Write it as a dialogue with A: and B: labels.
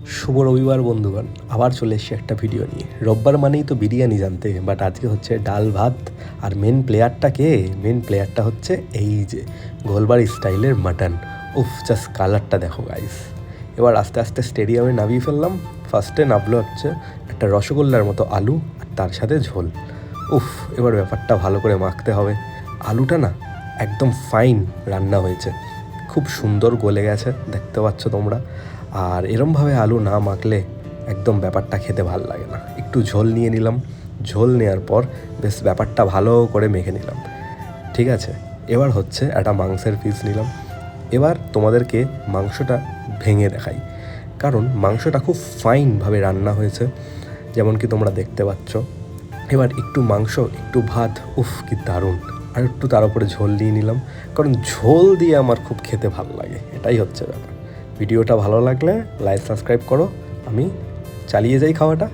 A: শুভ রবিবার বন্ধুগণ, আবার চলে এসেছি একটা ভিডিও নিয়ে। রোববার মানেই তো বিরিয়ানি জানতে, বাট আজকে হচ্ছে ডাল ভাত। আর মেন প্লেয়ারটা কে? মেন প্লেয়ারটা হচ্ছে এই যে গোলবাড়ি স্টাইলের মাটন। উফ, জাস্ট কালারটা দেখো গাইস। এবার আস্তে আস্তে স্টেডিয়ামে নামিয়ে ফেললাম। ফার্স্টে নামলো হচ্ছে একটা রসগোল্লার মতো আলু, আর তার সাথে ঝোল। উফ, এবার ব্যাপারটা ভালো করে মাখতে হবে। আলুটা না একদম ফাইন রান্না হয়েছে, খুব সুন্দর গলে গেছে, দেখতে পাচ্ছ তোমরা। আর এরমভাবে আলু না মাখলে একদম ব্যাপারটা খেতে ভালো লাগে না। একটু ঝোল নিয়ে নিলাম, ঝোল নেওয়ার পর বেশ ব্যাপারটা ভালো করে মেখে নিলাম। ঠিক আছে, এবার হচ্ছে একটা মাংসের পিস নিলাম। এবার তোমাদেরকে মাংসটা ভেঙে দেখাই, কারণ মাংসটা খুব ফাইনভাবে রান্না হয়েছে, যেমন কি তোমরা দেখতে পাচ্ছ। এবার একটু মাংস, একটু ভাত, উফ কি দারুণ। আর একটু তার উপরে ঝোল নিয়ে নিলাম, কারণ ঝোল দিয়ে আমার খুব খেতে ভালো লাগে, এটাই হচ্ছে ব্যাপার। ভিডিওটা ভালো লাগলে লাইক সাবস্ক্রাইব করো, আমি চালিয়ে যাই খাওয়াটা।